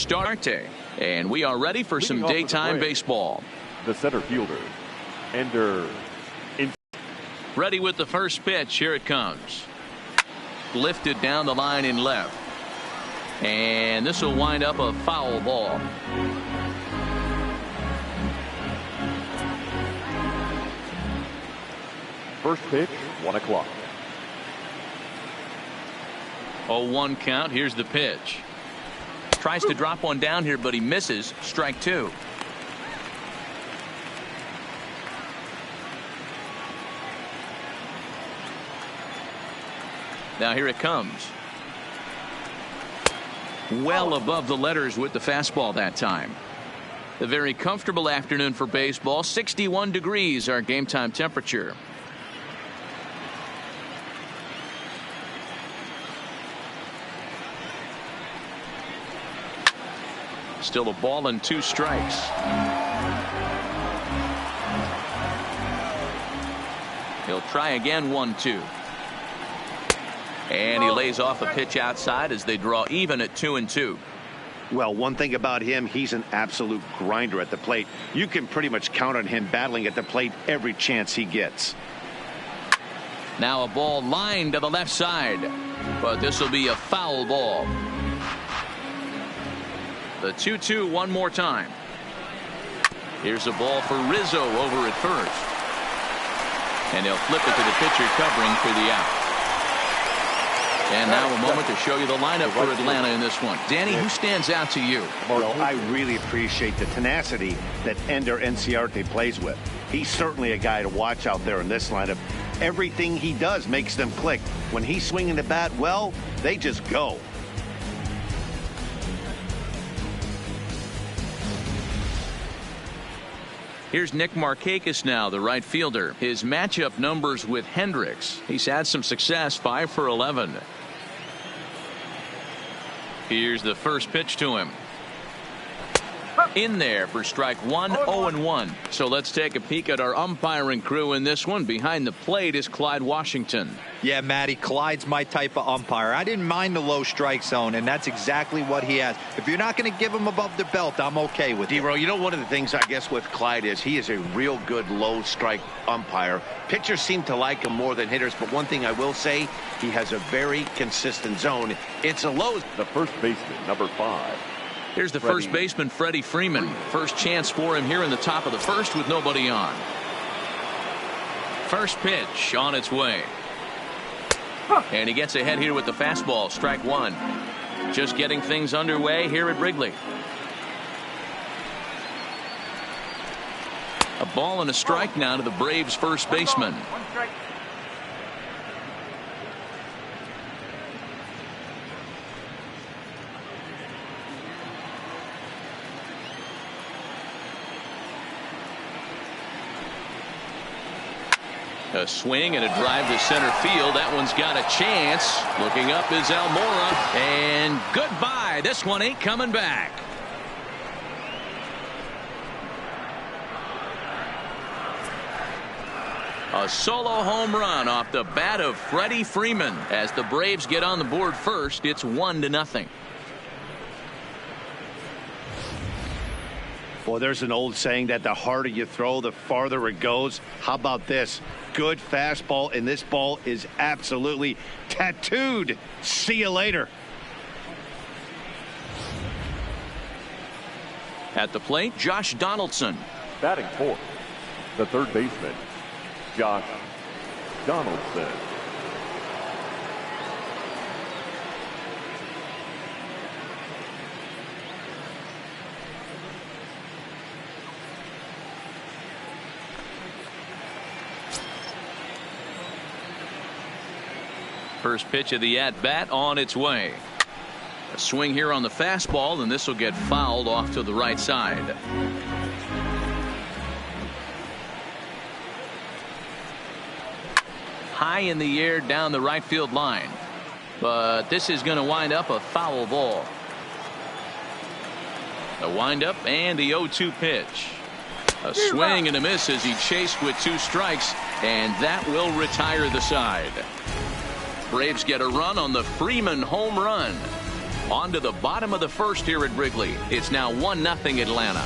Astarte, and we are ready for some daytime baseball. The center fielder, Ender. Ready with the first pitch. Here it comes. Lifted down the line in left. And this will wind up a foul ball. First pitch, 1 o'clock. 0-1 count. Here's the pitch. Tries to drop one down here, but he misses. Strike two. Now here it comes. Well above the letters with the fastball that time. A very comfortable afternoon for baseball. 61 degrees our game time temperature. Still a ball and 2 strikes. He'll try again. 1-2. And he lays off a pitch outside as they draw even at 2-2. Well, one thing about him, he's an absolute grinder at the plate. You can pretty much count on him battling at the plate every chance he gets. Now a ball lined to the left side, but this will be a foul ball. The 2-2 one more time. Here's a ball for Rizzo over at first. And they'll flip it to the pitcher covering for the out. And now a moment to show you the lineup for Atlanta in this one. Danny, who stands out to you? Well, I really appreciate the tenacity that Ender Enciarte plays with. He's certainly a guy to watch out there in this lineup. Everything he does makes them click. When he's swinging the bat, well, they just go. Here's Nick Markakis now, the right fielder. His matchup numbers with Hendricks. He's had some success, 5 for 11. Here's the first pitch to him. In there for strike one. 0-1. So let's take a peek at our umpiring crew in this one. Behind the plate is Clyde Washington. Yeah, Matty, Clyde's my type of umpire. I didn't mind the low strike zone, and that's exactly what he has. If you're not going to give him above the belt, I'm okay with it. D-Row, you know, one of the things I guess with Clyde is he is a real good low strike umpire. Pitchers seem to like him more than hitters, but one thing I will say, he has a very consistent zone. It's a low. The first baseman, number 5. Here's the first baseman, Freddie Freeman. First chance for him here in the top of the first with nobody on. First pitch on its way. And he gets ahead here with the fastball. Strike one. Just getting things underway here at Wrigley. A ball and a strike now to the Braves first baseman. A swing and a drive to center field. That one's got a chance. Looking up is Almora. And goodbye. This one ain't coming back. A solo home run off the bat of Freddie Freeman. As the Braves get on the board first, it's 1-0. Well, there's an old saying that the harder you throw, the farther it goes. How about this? Good fastball, and this ball is absolutely tattooed. See you later. At the plate, Josh Donaldson. Batting fourth, the third baseman, Josh Donaldson. First pitch of the at-bat on its way. A swing here on the fastball, and this will get fouled off to the right side. High in the air down the right field line. But this is going to wind up a foul ball. A windup and the 0-2 pitch. A swing and a miss as he chased with 2 strikes, and that will retire the side. Braves get a run on the Freeman home run. On to the bottom of the first here at Wrigley. It's now 1-0 Atlanta.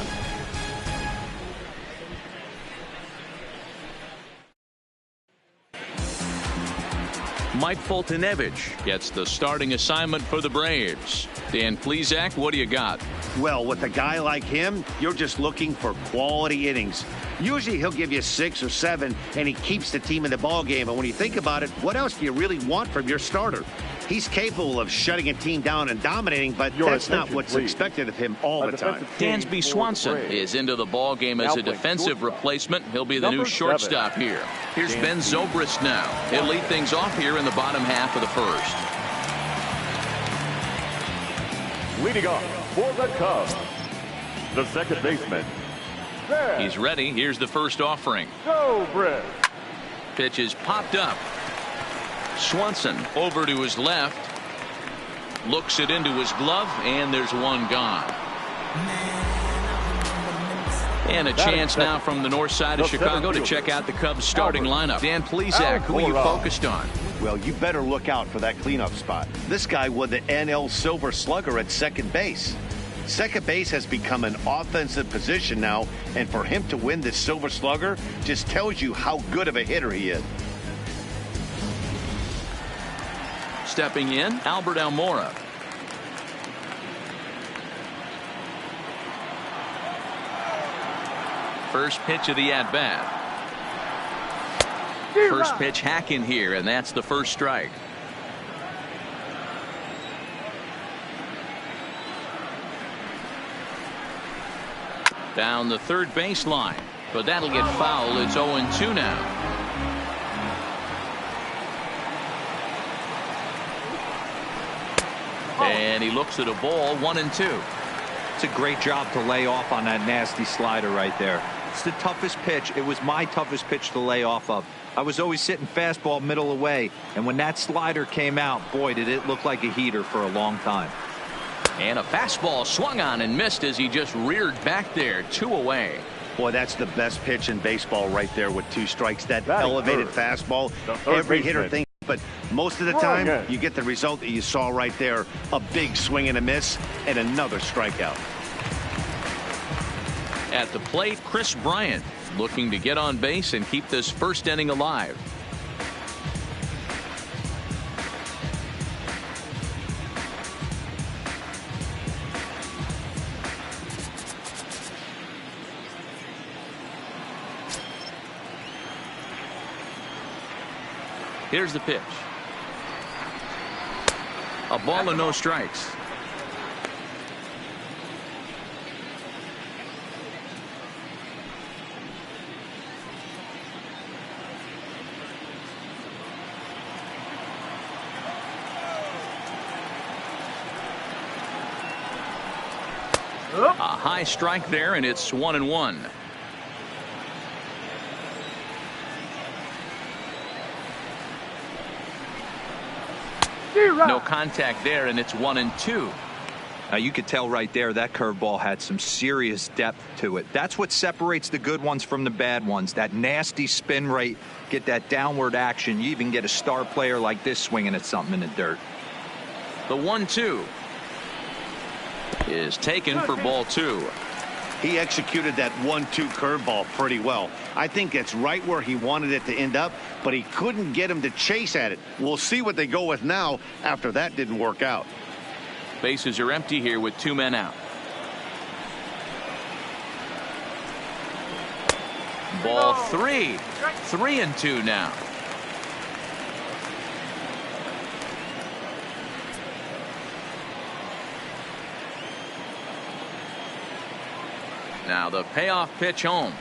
Mike Foltynewicz gets the starting assignment for the Braves. Dan Plesac, what do you got? Well, with a guy like him, you're just looking for quality innings. Usually he'll give you 6 or 7, and he keeps the team in the ballgame. And when you think about it, what else do you really want from your starter? He's capable of shutting a team down and dominating, but that's not what's expected of him all the time. Dansby Swanson is into the ballgame as a defensive replacement. He'll be the new shortstop here. Here's Ben Zobrist now. He'll lead things off here in the bottom half of the first. Leading off for the Cubs, the second baseman. He's ready. Here's the first offering. Zobrist. Pitch is popped up. Swanson over to his left. Looks it into his glove, and there's one gone. And a chance now from the north side of Chicago to check out the Cubs starting lineup. Dan Plesac, who are you focused on? Well, you better look out for that cleanup spot. This guy won the NL Silver Slugger at second base. Second base has become an offensive position now, and for him to win this Silver Slugger just tells you how good of a hitter he is. Stepping in, Albert Almora. First pitch of the at-bat. First pitch hack in here, and that's the first strike. Down the third baseline, but that'll get fouled. It's 0-2 now. And he looks at a ball, 1-2. It's a great job to lay off on that nasty slider right there. It's the toughest pitch. It was my toughest pitch to lay off of. I was always sitting fastball middle away, and when that slider came out, boy, did it look like a heater for a long time. And a fastball swung on and missed as he just reared back there, 2 away. Boy, that's the best pitch in baseball right there with 2 strikes. That elevated fastball, every hitter thinks. But most of the time, you get the result that you saw right there, a big swing and a miss, and another strikeout. At the plate, Chris Bryant looking to get on base and keep this first inning alive. Here's the pitch. A ball and no strikes. A high strike there, and it's 1-1. No contact there, and it's 1-2. Now you could tell right there that curveball had some serious depth to it. That's what separates the good ones from the bad ones. That nasty spin rate, get that downward action. You even get a star player like this swinging at something in the dirt. The 1-2 is taken for ball 2. He executed that 1-2 curveball pretty well. I think it's right where he wanted it to end up, but he couldn't get him to chase at it. We'll see what they go with now after that didn't work out. Bases are empty here with 2 men out. Ball 3. 3-2 now. Now the payoff pitch home.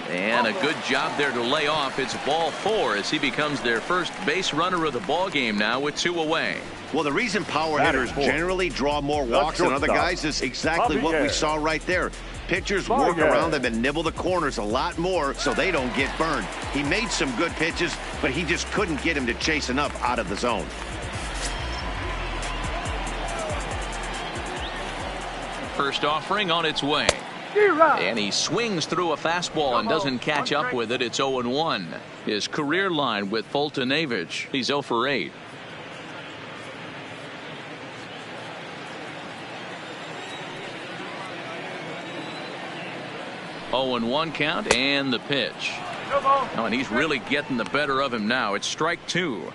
And a good job there to lay off. It's ball 4 as he becomes their first base runner of the ball game now with 2 away. Well, the reason power hitters generally draw more walks than other guys is exactly what we saw right there. Pitchers work around them and nibble the corners a lot more so they don't get burned. He made some good pitches, but he just couldn't get him to chase enough out of the zone. First offering on its way. And he swings through a fastball and doesn't catch up with it. It's 0-1. His career line with Foltynewicz. He's 0 for 8. 0-1 count and the pitch. Oh, and he's really getting the better of him now. It's strike 2.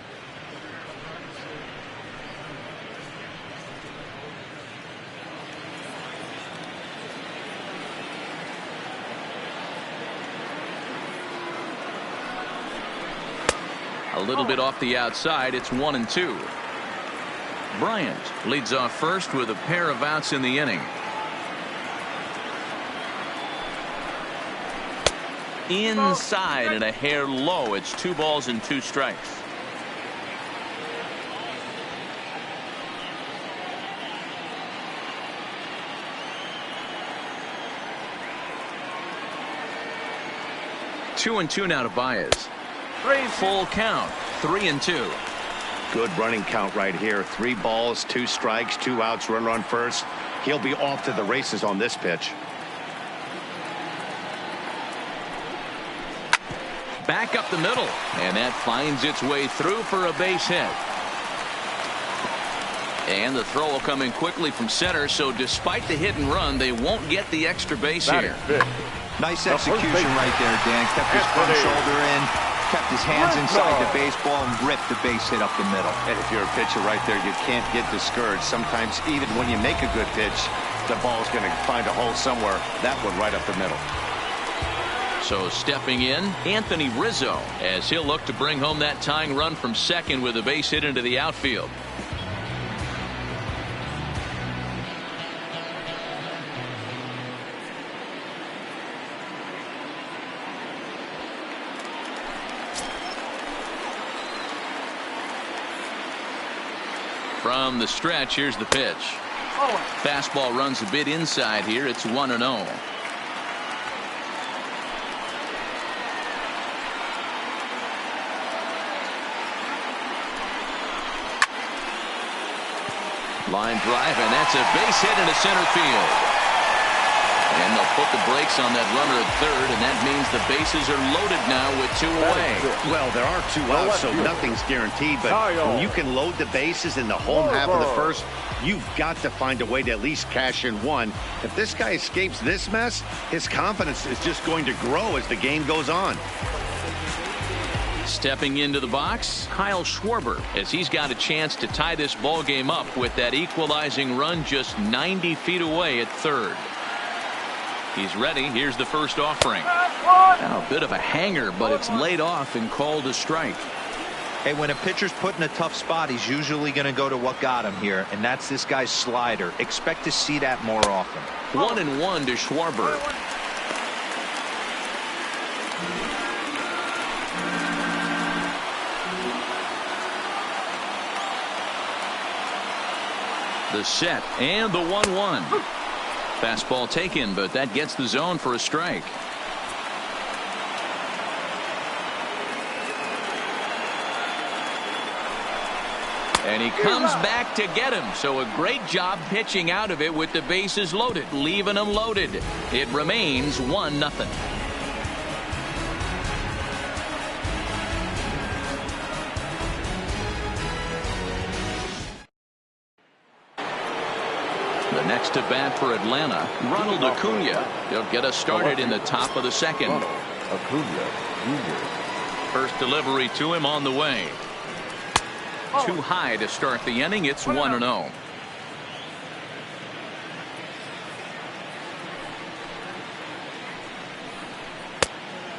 A little bit off the outside. It's 1-2. Bryant leads off first with a pair of outs in the inning. Inside and a hair low. It's 2 balls and 2 strikes. Two and 2 now to Baez. Full count. 3-2. Good running count right here. 3 balls, 2 strikes, 2 outs, runner on first. He'll be off to the races on this pitch. Back up the middle, and that finds its way through for a base hit. And the throw will come in quickly from center, so despite the hit and run, they won't get the extra base here. Nice execution right there, Dan. Kept his front shoulder in, kept his hands inside the baseball, and ripped the base hit up the middle. And if you're a pitcher right there, you can't get discouraged. Sometimes even when you make a good pitch, the ball's going to find a hole somewhere. That one right up the middle. So stepping in, Anthony Rizzo, as he'll look to bring home that tying run from second with a base hit into the outfield. From the stretch, here's the pitch. Fastball runs a bit inside here. It's 1-0. Line drive, and that's a base hit into center field. And they'll put the brakes on that runner at third, and that means the bases are loaded now with 2 away. Well, there are 2 outs, so nothing's guaranteed, but when you can load the bases in the home half of the first, you've got to find a way to at least cash in 1. If this guy escapes this mess, his confidence is just going to grow as the game goes on. Stepping into the box, Kyle Schwarber, as he's got a chance to tie this ball game up with that equalizing run just 90 feet away at third. He's ready. Here's the first offering. Now, a bit of a hanger, but it's laid off and called a strike. Hey, when a pitcher's put in a tough spot, he's usually going to go to what got him here, and that's this guy's slider. Expect to see that more often. 1-1 to Schwarber. The set and the 1-1. Fastball taken, but that gets the zone for a strike. And he comes back to get him. So a great job pitching out of it with the bases loaded, leaving them loaded. It remains 1-0. The next to bat for Atlanta, Ronald Acuna. They'll get us started in the top of the second. Acuna Jr. First delivery to him on the way. Too high to start the inning. It's 1-0.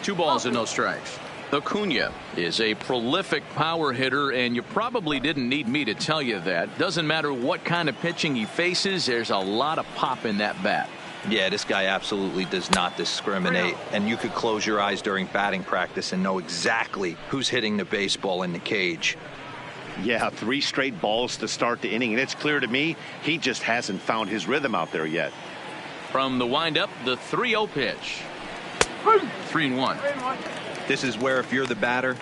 Two balls and no strikes. Acuna is a prolific power hitter, and you probably didn't need me to tell you that. Doesn't matter what kind of pitching he faces, there's a lot of pop in that bat. Yeah, this guy absolutely does not discriminate, and you could close your eyes during batting practice and know exactly who's hitting the baseball in the cage. Yeah, 3 straight balls to start the inning, and it's clear to me he just hasn't found his rhythm out there yet. From the windup, the 3-0 pitch. 3-1. This is where, if you're the batter,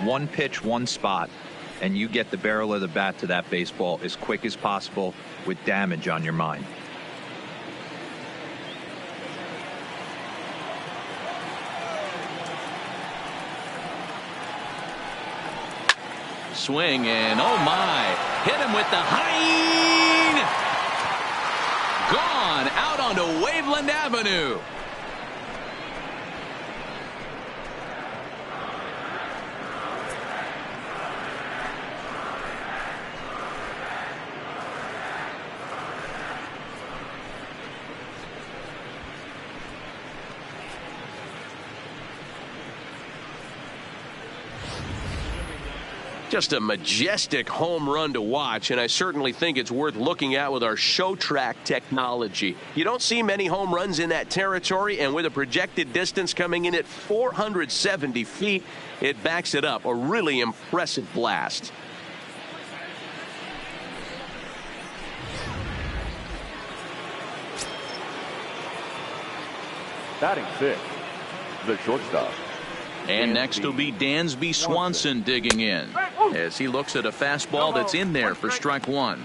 1 pitch, 1 spot, and you get the barrel of the bat to that baseball as quick as possible with damage on your mind. Swing, and oh my, hit him with the Hein. Gone out onto Waveland Avenue. Just a majestic home run to watch, and I certainly think it's worth looking at with our show track technology. You don't see many home runs in that territory, and with a projected distance coming in at 470 feet, it backs it up. A really impressive blast. Batting fifth, the shortstop. And next will be Dansby Swanson digging in as he looks at a fastball that's in there for strike one.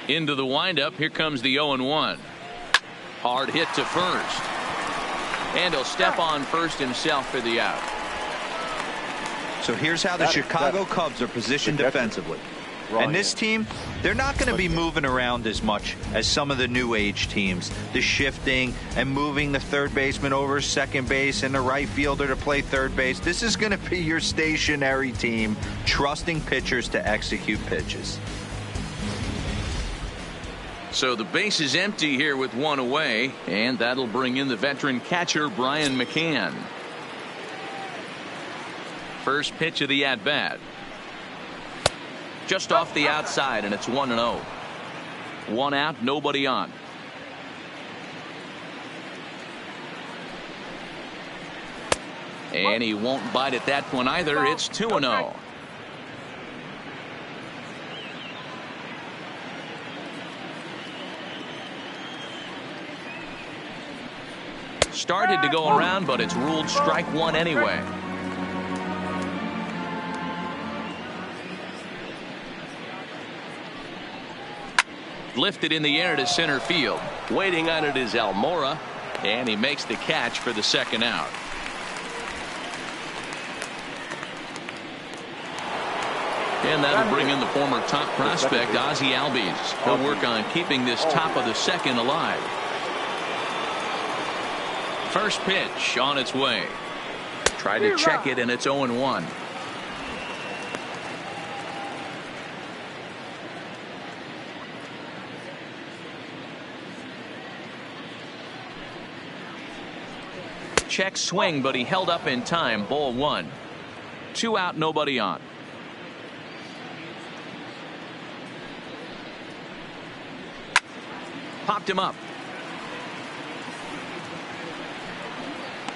Into the windup. Here comes the 0-1. Hard hit to first. And he'll step on first himself for the out. So here's how the Chicago Cubs are positioned defensively. And this team, they're not going to be moving around as much as some of the new age teams. The shifting and moving the third baseman over second base and the right fielder to play third base. This is going to be your stationary team, trusting pitchers to execute pitches. So the base is empty here with one away, and that'll bring in the veteran catcher Brian McCann. First pitch of the at-bat. Just off the outside, and it's 1-0. One out, nobody on. And he won't bite at that one either. It's 2-0. Started to go around, but it's ruled strike one anyway. Lifted in the air to center field. Waiting on it is Almora, and he makes the catch for the second out. And that'll bring in the former top prospect Ozzie Albies. He'll work on keeping this top of the second alive. First pitch on its way. Tried to check it, and it's 0-1. Check swing, but he held up in time. Ball one. 2 out, nobody on. Popped him up.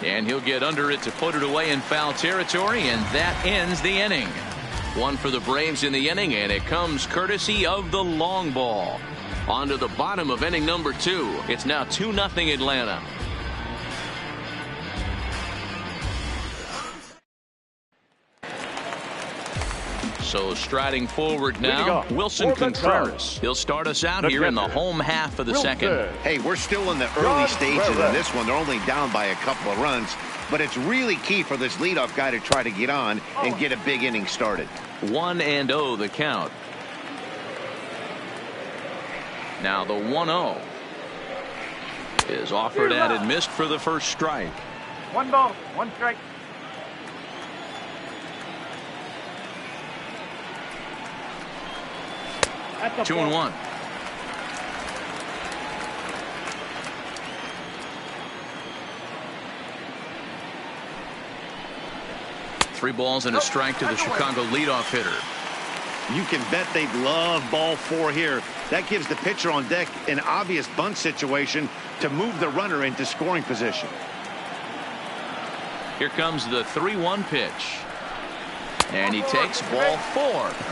And he'll get under it to put it away in foul territory, and that ends the inning. One for the Braves in the inning, and it comes courtesy of the long ball. On to the bottom of inning number 2. It's now 2-0 Atlanta. So striding forward now, Wilson Contreras. He'll start us out here in the home half of the second. Hey, we're still in the early stages of this one. They're only down by a couple of runs, but it's really key for this leadoff guy to try to get on and get a big inning started. 1-0 the count. Now the 1-0 is offered at and missed for the first strike. 1 ball, 1 strike. That's 2-1. Three balls and a strike to the Chicago leadoff hitter. You can bet they'd love ball 4 here. That gives the pitcher on deck an obvious bunt situation to move the runner into scoring position. Here comes the 3-1 pitch. And he takes ball 4.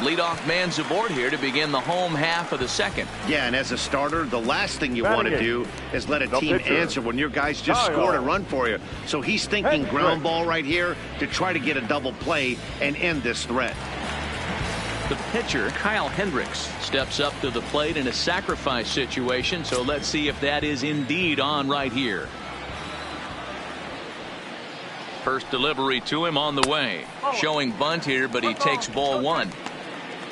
Leadoff man's aboard here to begin the home half of the second. Yeah, and as a starter, the last thing you want to do is let a team answer when your guys just scored a run for you. So he's thinking ground ball right here to try to get a double play and end this threat. The pitcher, Kyle Hendricks, steps up to the plate in a sacrifice situation. So let's see if that is indeed on right here. First delivery to him on the way. Showing bunt here, but he takes ball 1.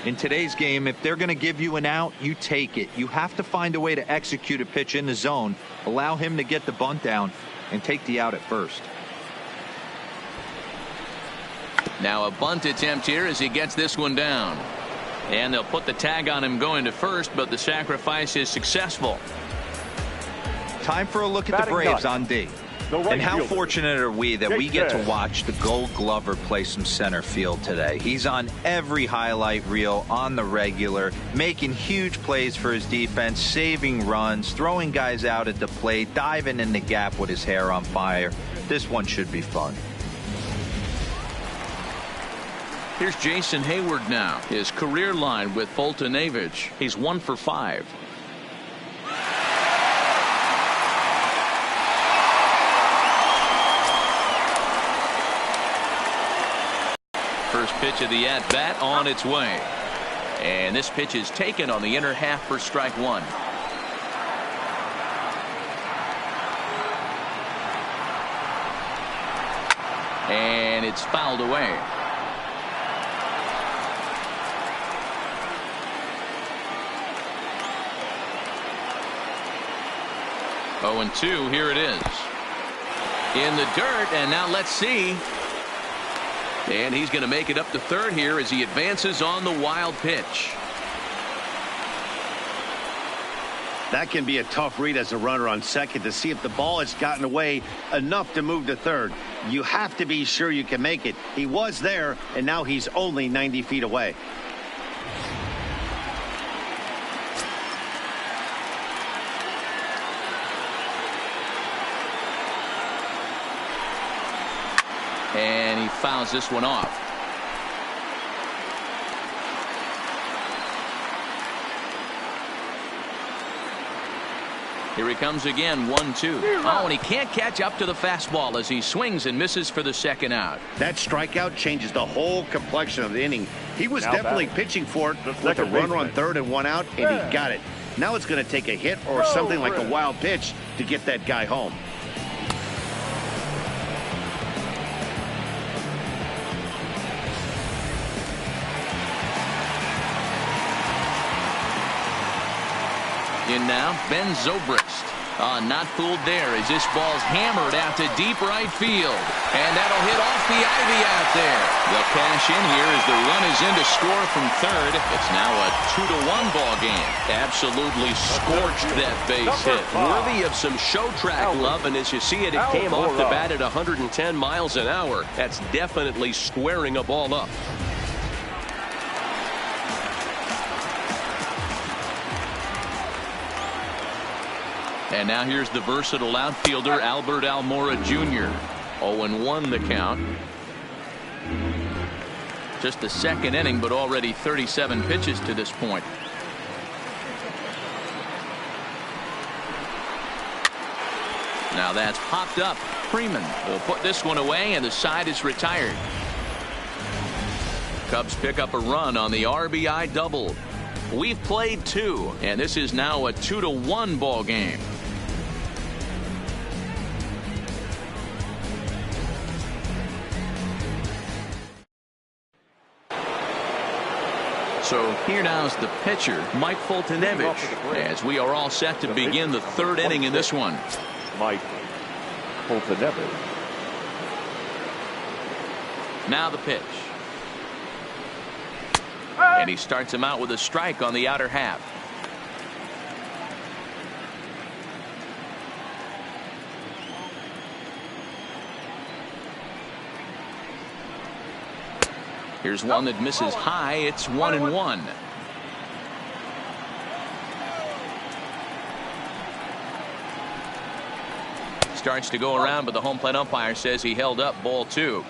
In today's game, if they're going to give you an out, you take it. You have to find a way to execute a pitch in the zone, allow him to get the bunt down, and take the out at first. Now a bunt attempt here as he gets this one down. And they'll put the tag on him going to first, but the sacrifice is successful. Time for a look at the Batting Braves ninth, on D. the right And how fielder, fortunate are we that we get to Jason. watch the Gold Glover play some center field today. He's on every highlight reel on the regular, making huge plays for his defense, saving runs, throwing guys out at the plate, diving in the gap with his hair on fire. This one should be fun. Here's Jason Hayward now. His career line with Fultonavich. He's 1 for 5. First pitch of the at-bat on its way. And this pitch is taken on the inner half for strike 1. And it's fouled away. Oh, and 2, here it is. In the dirt, and now let's see. And he's going to make it up to third here as he advances on the wild pitch. That can be a tough read as a runner on second to see if the ball has gotten away enough to move to third. You have to be sure you can make it. He was there, and now he's only 90 feet away. And he fouls this one off. Here he comes again, 1-2. Oh, and he can't catch up to the fastball as he swings and misses for the second out. That strikeout changes the whole complexion of the inning. He was Now definitely batting. pitching for it The with a second runner on baseman. third and 1 out, and he got it. Now it's going to take a hit or something like a wild pitch to get that guy home. In now, Ben Zobrist. Not fooled there as this ball's hammered out to deep right field. And that'll hit off the ivy out there. They'll cash in here as the run is in to score from third. It's now a 2-1 ball game. Absolutely scorched that base hit. Worthy of some show track love, and as you see it, it came off the bat at 110 miles an hour. That's definitely squaring a ball up. And now here's the versatile outfielder Albert Almora Jr. 0-1 the count. Just the second inning, but already 37 pitches to this point. Now that's popped up. Freeman will put this one away, and the side is retired. Cubs pick up a run on the RBI double. We've played 2, and this is now a 2-1 ball game. So here now is the pitcher, Mike Fultonavich, as we are all set to begin the third inning in this one. Mike Fultonavich. Now the pitch. And he starts him out with a strike on the outer half. Here's one that misses high. It's 1-1. Starts to go around, but the home plate umpire says he held up ball 2.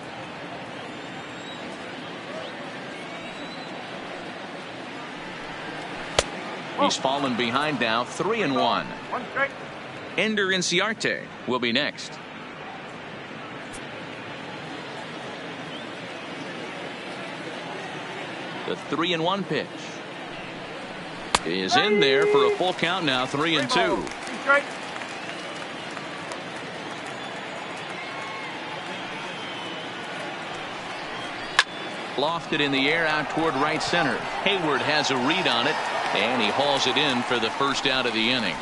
He's fallen behind now, 3-1. 1 strike. Ender Inciarte will be next. The 3-1 pitch is in there for a full count now, 3-2. 2 strikes. Lofted in the air out toward right center. Hayward has a read on it, and he hauls it in for the first out of the inning.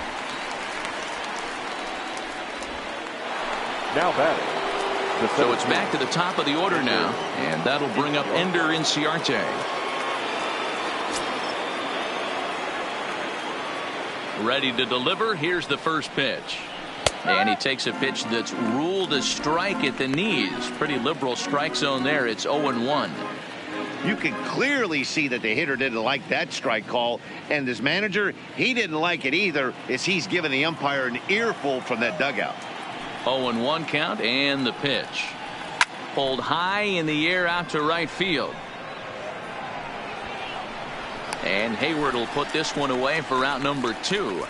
Now batting. So it's back to the top of the order now, and that'll bring up Ender Inciarte. Ready to deliver. Here's the first pitch. And he takes a pitch that's ruled a strike at the knees. Pretty liberal strike zone there. It's 0-1. You can clearly see that the hitter didn't like that strike call, and this manager, he didn't like it either, as he's giving the umpire an earful from that dugout. 0-1 count, and the pitch. Pulled high in the air out to right field. And Hayward will put this one away for out number 2.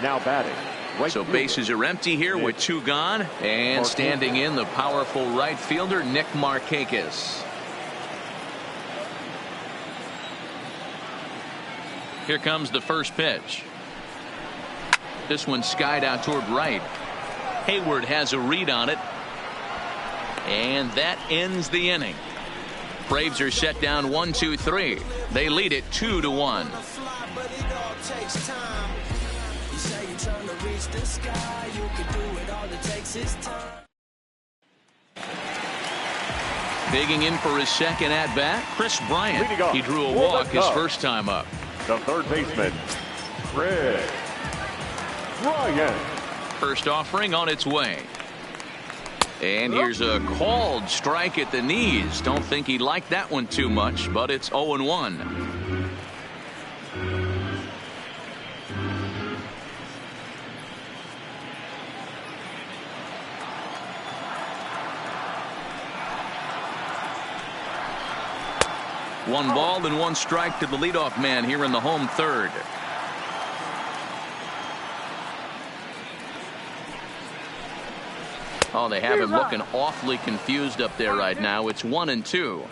Now batting. Right So fielder. bases are empty here with 2 gone. And standing in, the powerful right fielder, Nick Markakis. Here comes the first pitch. This one skied out toward right. Hayward has a read on it. And that ends the inning. Braves are set down 1-2-3. They lead it 2-1. Digging in for his second at bat, Chris Bryant. He drew a walk his first time up. The third baseman, Chris Bryant. First offering on its way. And here's a called strike at the knees. Don't think he liked that one too much, but it's 0-1. One ball and 1 strike to the leadoff man here in the home third. Oh, they have him looking awfully confused up there right now. It's 1-2.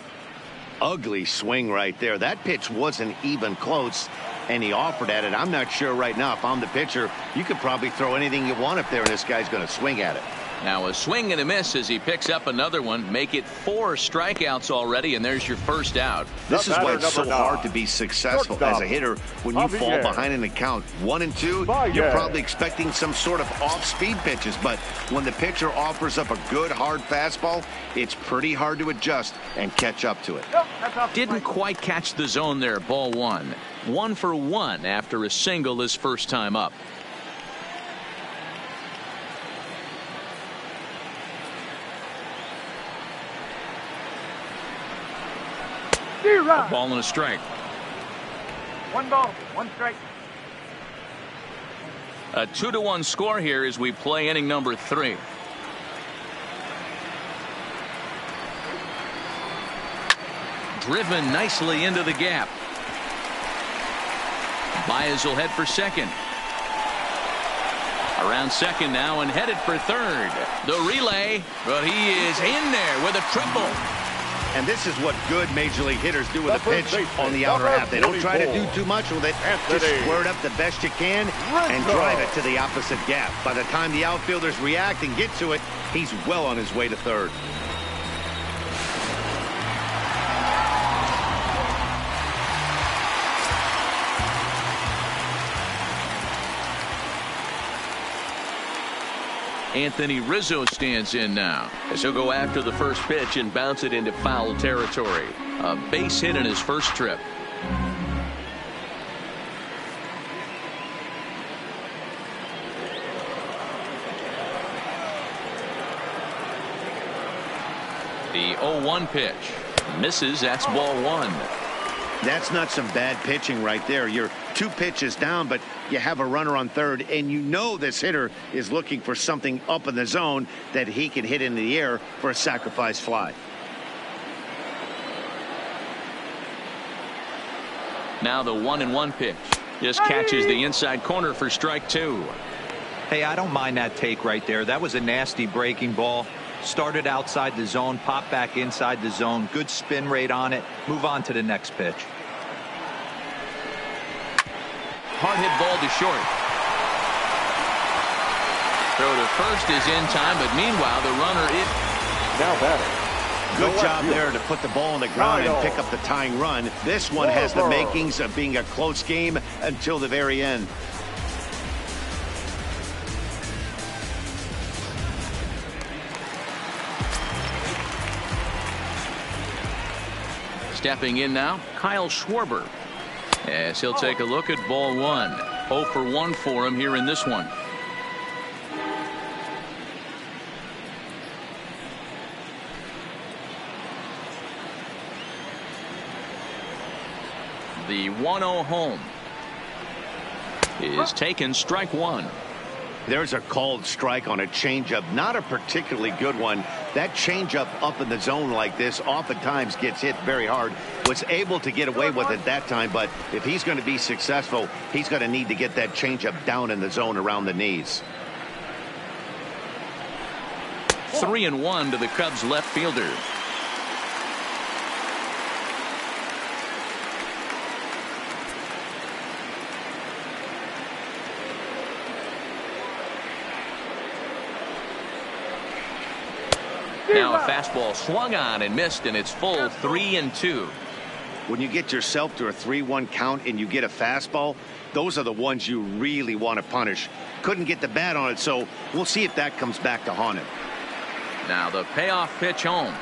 Ugly swing right there. That pitch wasn't even close, and he offered at it. I'm not sure right now, if I'm the pitcher, you could probably throw anything you want up there, and this guy's going to swing at it. Now a swing and a miss as he picks up another one. Make it 4 strikeouts already, and there's your first out. This is why it's so hard to be successful as a hitter when you fall behind in the count 1-2. You're probably expecting some sort of off-speed pitches, but when the pitcher offers up a good hard fastball, it's pretty hard to adjust and catch up to it. Didn't quite catch the zone there. Ball 1. 1 for 1 after a single his first time up. A ball and a strike. 1 ball, 1 strike. A 2-1 score here as we play inning number 3. Driven nicely into the gap. Baez will head for second. Around second now and headed for third. The relay, but he is in there with a triple. And this is what good major league hitters do with a pitch on the outer half. They don't try to do too much with it. Just square it up the best you can and drive it to the opposite gap. By the time the outfielders react and get to it, he's well on his way to third. Anthony Rizzo stands in now as he'll go after the first pitch and bounce it into foul territory. A base hit in his first trip. The 0-1 pitch misses. That's ball 1. That's not some bad pitching right there. You're 2 pitches down, but you have a runner on third, and you know this hitter is looking for something up in the zone that he can hit into the air for a sacrifice fly. Now the 1-1 pitch just catches the inside corner for strike 2. Hey, I don't mind that take right there. That was a nasty breaking ball. Started outside the zone, popped back inside the zone. Good spin rate on it. Move on to the next pitch. Hard hit ball to short. Throw to first is in time, but meanwhile the runner is Now batting. Good job there to put the ball on the ground and pick up the tying run. This one has the makings of being a close game until the very end. Stepping in now, Kyle Schwarber, as he'll take a look at ball 1. 0 for 1 for him here in this one. The 1-0 home is taken, strike one. There's a called strike on a changeup, not a particularly good one. That changeup up in the zone like this oftentimes gets hit very hard. Was able to get away with it that time, but if he's going to be successful, he's going to need to get that changeup down in the zone around the knees. 3-1 to the Cubs left fielder. Now a fastball swung on and missed, and it's full 3-2. When you get yourself to a 3-1 count and you get a fastball, those are the ones you really want to punish. Couldn't get the bat on it, so we'll see if that comes back to haunt him. Now the payoff pitch home.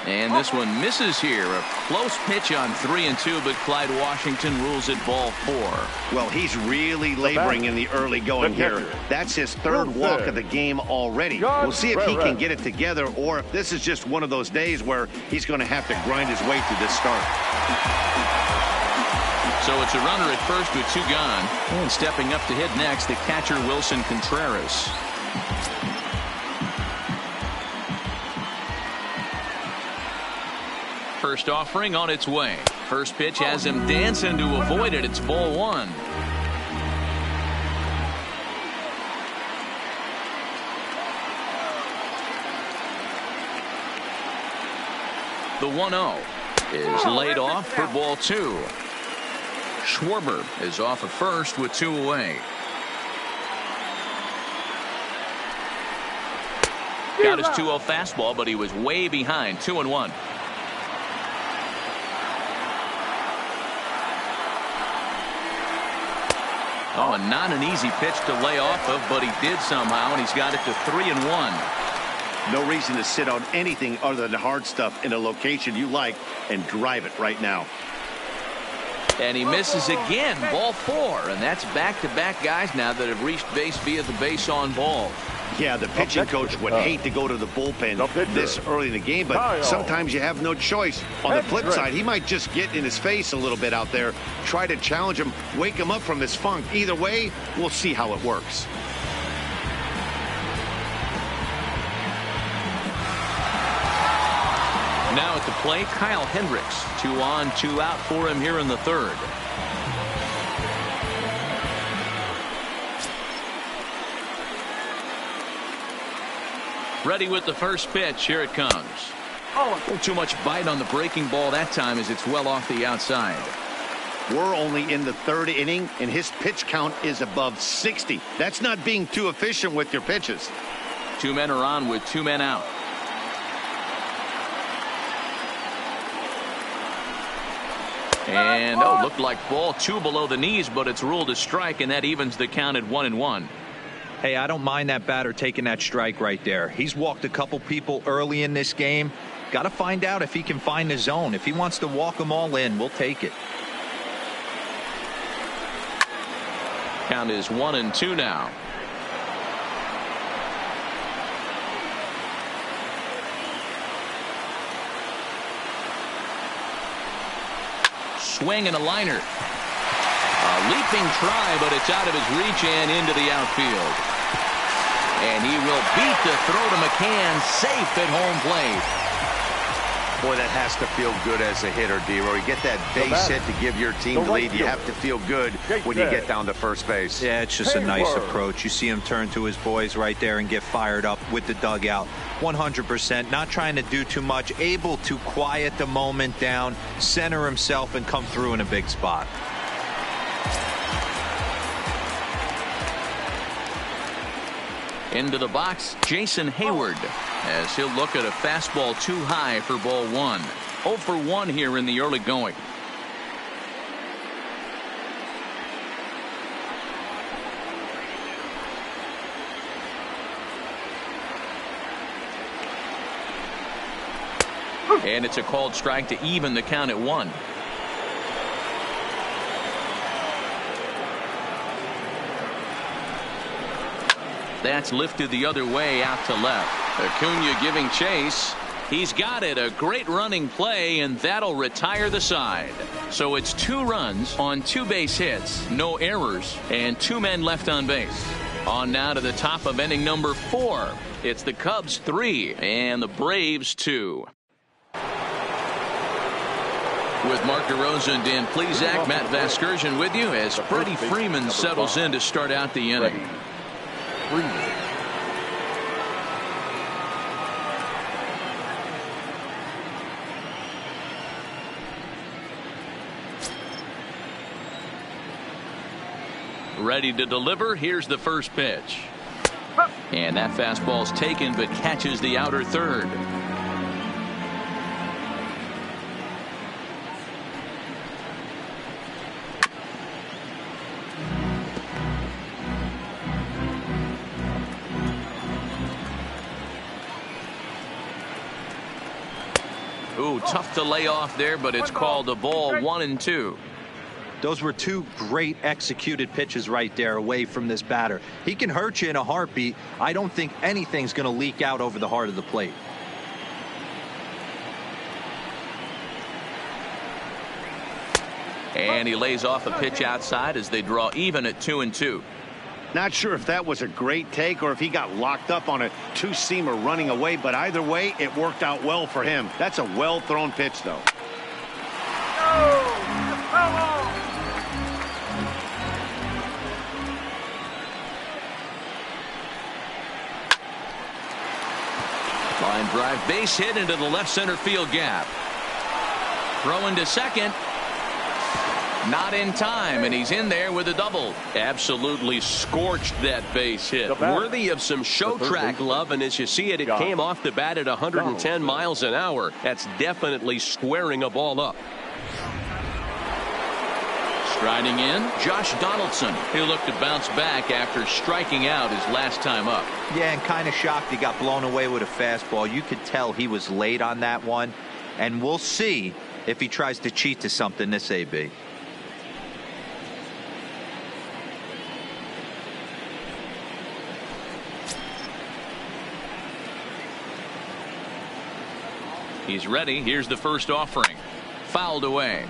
And this one misses here. A close pitch on 3-2, but Clyde Washington rules it ball 4. Well, he's really laboring in the early going here. That's his third walk of the game already. We'll see if he can get it together, or if this is just one of those days where he's going to have to grind his way through this start. So it's a runner at first with 2 gone. And stepping up to hit next, the catcher Wilson Contreras. First offering on its way. First pitch has him dancing to avoid it. It's ball 1. The 1-0 is laid off for ball 2. Schwarber is off at first with 2 away. Got his 2-0 fastball, but he was way behind. 2-1. Oh, and not an easy pitch to lay off of, but he did somehow, and he's got it to 3-1. No reason to sit on anything other than hard stuff in a location you like and drive it right now. And he misses again, ball 4, and that's back-to-back guys now that have reached base via the base on ball. Yeah, the pitching coach would hate to go to the bullpen this early in the game, but sometimes you have no choice. On the flip side, he might just get in his face a little bit out there, try to challenge him, wake him up from his funk. Either way, we'll see how it works. Now at the plate, Kyle Hendricks. 2 on, 2 out for him here in the 3rd. Ready with the first pitch. Here it comes. Too much bite on the breaking ball that time as it's well off the outside. We're only in the 3rd inning, and his pitch count is above 60. That's not being too efficient with your pitches. 2 men are on with 2 men out. And looked like ball 2 below the knees, but it's ruled a strike, and that evens the count at 1-1. Hey, I don't mind that batter taking that strike right there. He's walked a couple people early in this game. Got to find out if he can find the zone. If he wants to walk them all in, we'll take it. Count is 1-2 now. Swing and a liner. A leaping try, but it's out of his reach and into the outfield. And he will beat the throw to McCann, safe at home plate. Boy, that has to feel good as a hitter, D-Roy. You get that base hit to give your team the lead. You have to feel good when you get down to first base. Yeah, it's just a nice approach. You see him turn to his boys right there and get fired up with the dugout. 100%, not trying to do too much, able to quiet the moment down, center himself, and come through in a big spot. Into the box, Jason Hayward, as he'll look at a fastball too high for ball 1. 0 for 1 here in the early going. And it's a called strike to even the count at 1. That's lifted the other way out to left. Acuna giving chase. He's got it. A great running play, and that'll retire the side. So it's 2 runs on 2 base hits, no errors, and 2 men left on base. On now to the top of inning number 4. It's the Cubs 3 and the Braves 2. With Mark DeRosa and Dan Plesac, Matt Vasgersian with you as Freddie Freeman settles in to start out the inning. Ready to deliver. Here's the first pitch. And that fastball's taken but catches the outer third. Ooh, tough to lay off there, but it's called a ball. 1-2. Those were 2 great executed pitches right there away from this batter. He can hurt you in a heartbeat. I don't think anything's going to leak out over the heart of the plate. And he lays off a pitch outside as they draw even at 2-2. Not sure if that was a great take or if he got locked up on a 2-seamer running away, but either way, it worked out well for him. That's a well-thrown pitch, though. Line drive, base hit into the left center field gap. Throw into second. Not in time, and he's in there with a double. Absolutely scorched that base hit. Worthy of some show track love, and as you see it, it came off the bat at 110 miles an hour. That's definitely squaring a ball up. Striding in, Josh Donaldson. He'll look to bounce back after striking out his last time up. Yeah, and kind of shocked he got blown away with a fastball. You could tell he was late on that one, and we'll see if he tries to cheat to something this AB. He's ready. Here's the first offering. Fouled away.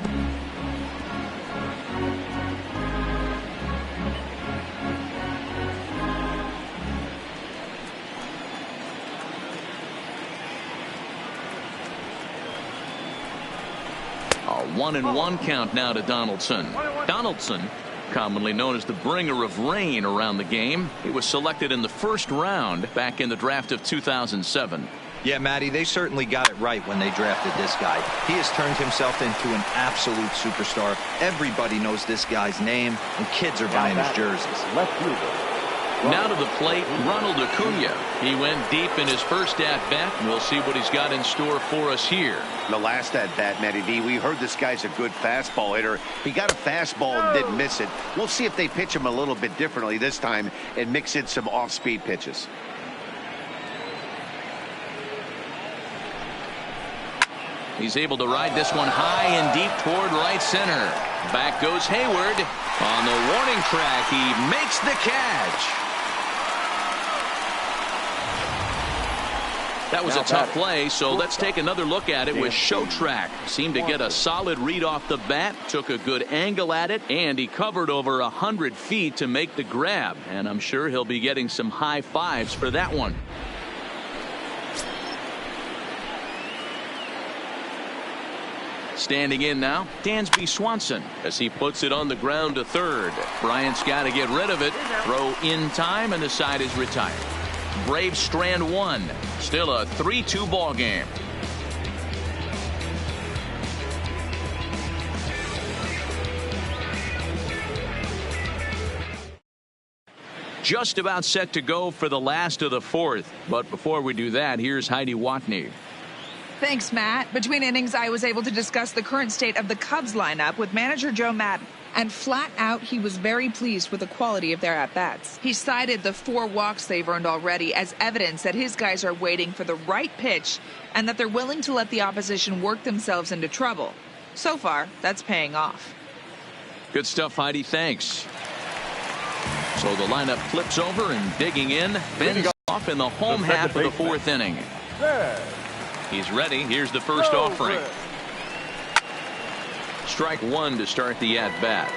A 1-1 count now to Donaldson. Donaldson, commonly known as the bringer of rain around the game. He was selected in the first round back in the draft of 2007. Yeah, Matty, they certainly got it right when they drafted this guy. He has turned himself into an absolute superstar. Everybody knows this guy's name, and kids are buying his jerseys. Now to the plate, Ronald Acuna. He went deep in his first at-bat, and we'll see what he's got in store for us here. The last at-bat, Matty V, we heard this guy's a good fastball hitter. He got a fastball and didn't miss it. We'll see if they pitch him a little bit differently this time and mix in some off-speed pitches. He's able to ride this one high and deep toward right center. Back goes Hayward. On the warning track, he makes the catch. That was a tough play, so let's take another look at it with Show Track. Seemed to get a solid read off the bat, took a good angle at it, and he covered over 100 feet to make the grab. And I'm sure he'll be getting some high fives for that one. Standing in now, Dansby Swanson as he puts it on the ground to third. Bryant's got to get rid of it. Throw in time, and the side is retired. Braves strand one. Still a 3-2 ball game. Just about set to go for the last of the fourth. But before we do that, here's Heidi Watney. Thanks, Matt. Between innings, I was able to discuss the current state of the Cubs lineup with manager Joe Maddon. And flat out, he was very pleased with the quality of their at-bats. He cited the 4 walks they've earned already as evidence that his guys are waiting for the right pitch and that they're willing to let the opposition work themselves into trouble. So far, that's paying off. Good stuff, Heidi. Thanks. So the lineup flips over, and digging in, Ben's off in the home half of the fourth inning. He's ready. Here's the first offering. Strike one to start the at-bat.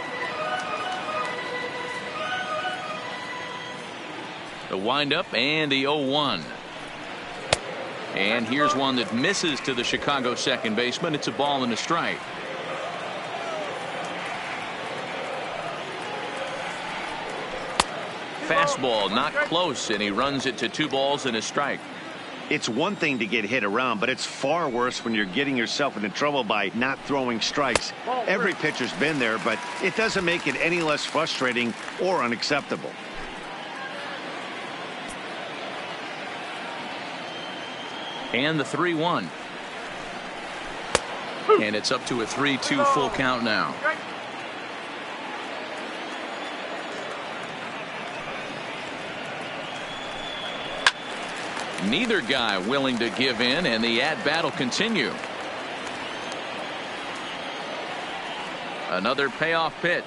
The windup and the 0-1. And here's one that misses to the Chicago second baseman. It's a ball and a strike. Fastball not close, and he runs it to 2 balls and a strike. It's one thing to get hit around, but it's far worse when you're getting yourself into trouble by not throwing strikes. Every pitcher's been there, but it doesn't make it any less frustrating or unacceptable. And the 3-1. And it's up to a 3-2 full count now. Neither guy willing to give in, and the at-bat will continue. Another payoff pitch.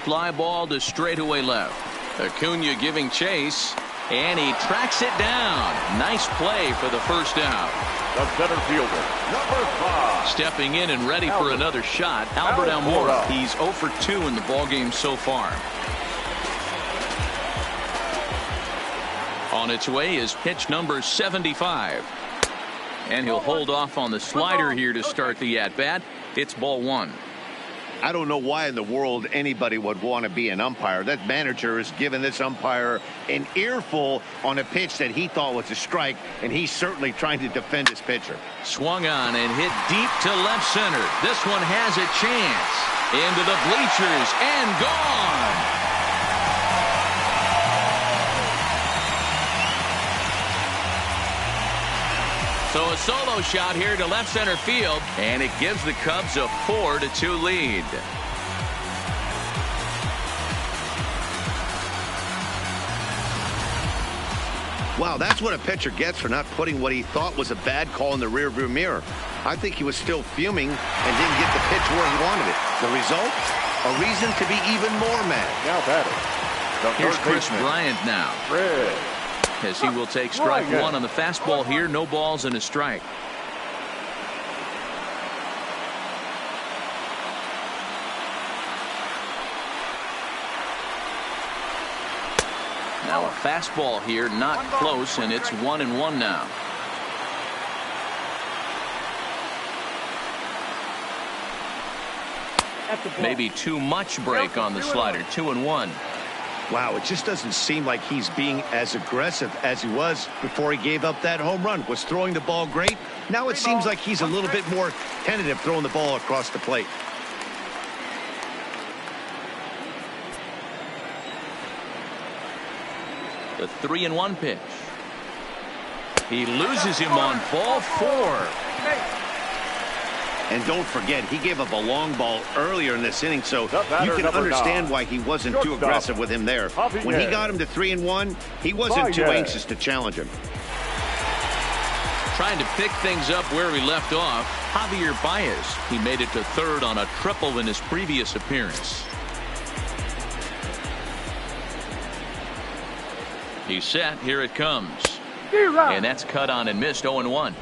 Fly ball to straightaway left. Acuna giving chase, and he tracks it down. Nice play for the first out. The center fielder, number 5. Stepping in and ready for another shot, Albert Almora. He's 0 for 2 in the ballgame so far. On its way is pitch number 75. And he'll hold off on the slider here to start the at-bat. It's ball 1. I don't know why in the world anybody would want to be an umpire. That manager has given this umpire an earful on a pitch that he thought was a strike, and he's certainly trying to defend his pitcher. Swung on and hit deep to left center. This one has a chance. Into the bleachers and gone. So a solo shot here to left center field, and it gives the Cubs a 4-2 lead. Wow, that's what a pitcher gets for not putting what he thought was a bad call in the rearview mirror. I think he was still fuming and didn't get the pitch where he wanted it. The result? A reason to be even more mad. Now batting. Here's Chris Bryant now. Red. As he will take strike one on the fastball here. No balls and a strike. Now a fastball here, not close, and it's 1-1 now. Maybe too much break on the slider. 2-1. Wow, it just doesn't seem like he's being as aggressive as he was before he gave up that home run. Was throwing the ball great. Now it seems like he's a little bit more tentative throwing the ball across the plate. The 3-1 pitch. He loses him on ball 4. And don't forget, he gave up a long ball earlier in this inning, so you can understand why he wasn't too aggressive with him there. When he got him to 3-1, he wasn't too anxious to challenge him. Trying to pick things up where we left off, Javier Baez. He made it to third on a triple in his previous appearance. He's set. Here it comes. And that's cut on and missed. 0-1.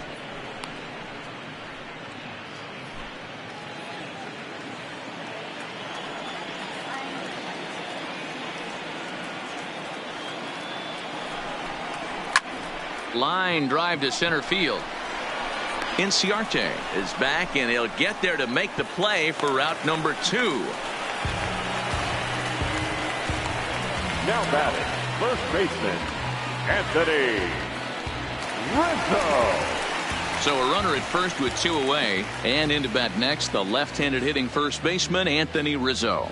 Line drive to center field. Inciarte is back, and he'll get there to make the play for route number 2. Now batting, first baseman, Anthony Rizzo. So a runner at first with 2 away, and into bat next, the left-handed hitting first baseman, Anthony Rizzo.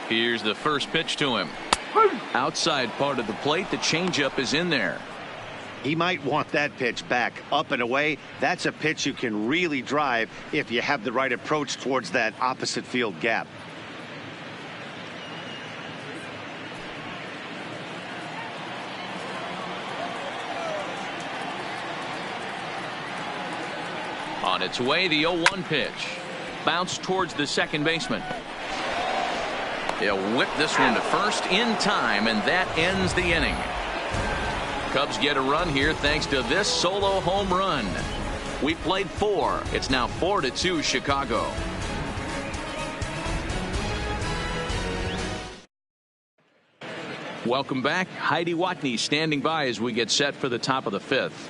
Here's the first pitch to him. Outside part of the plate, the changeup is in there. He might want that pitch back up and away. That's a pitch you can really drive if you have the right approach towards that opposite field gap. On its way, the 0-1 pitch. Bounce towards the second baseman. He'll whip this one to first in time, and that ends the inning. Cubs get a run here thanks to this solo home run. We played 4. It's now 4-2 Chicago. Welcome back. Heidi Watney standing by as we get set for the top of the 5th.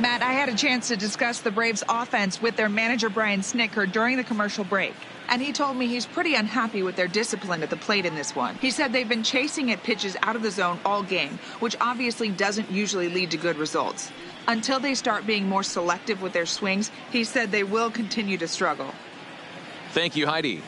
Matt, I had a chance to discuss the Braves offense with their manager Brian Snitker during the commercial break. And he told me he's pretty unhappy with their discipline at the plate in this one. He said they've been chasing at pitches out of the zone all game, which obviously doesn't usually lead to good results. Until they start being more selective with their swings, he said they will continue to struggle. Thank you, Heidi.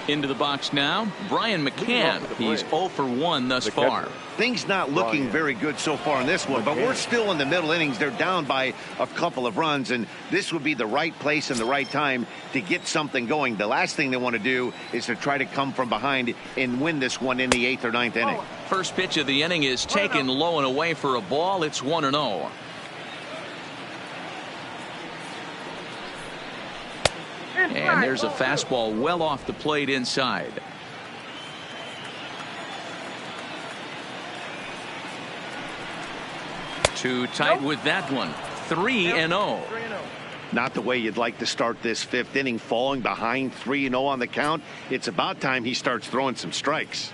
Into the box now, Brian McCann. He's 0 for 1 thus far. Things not looking very good so far in this one, but we're still in the middle innings. They're down by a couple of runs, and this would be the right place and the right time to get something going. The last thing they want to do is to try to come from behind and win this one in the 8th or 9th inning. First pitch of the inning is taken low and away for a ball. It's 1-0. And there's a fastball well off the plate inside. Too tight with that one. 3-0. Not the way you'd like to start this 5th inning, falling behind 3-0 on the count. It's about time he starts throwing some strikes.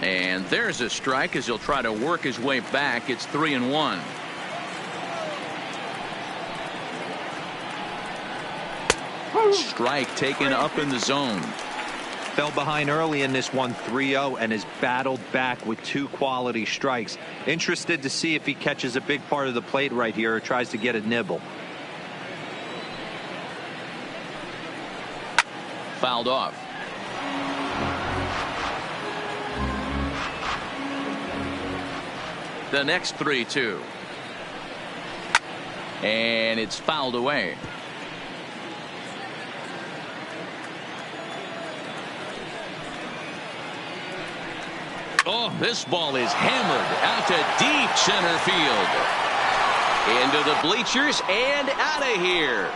And there's a strike as he'll try to work his way back. It's 3-1. Strike taken up in the zone. Fell behind early in this one 3-0 and has battled back with 2 quality strikes. Interested to see if he catches a big part of the plate right here or tries to get a nibble. Fouled off. The next 3-2. And it's fouled away. Oh, this ball is hammered out to deep center field. Into the bleachers and out of here.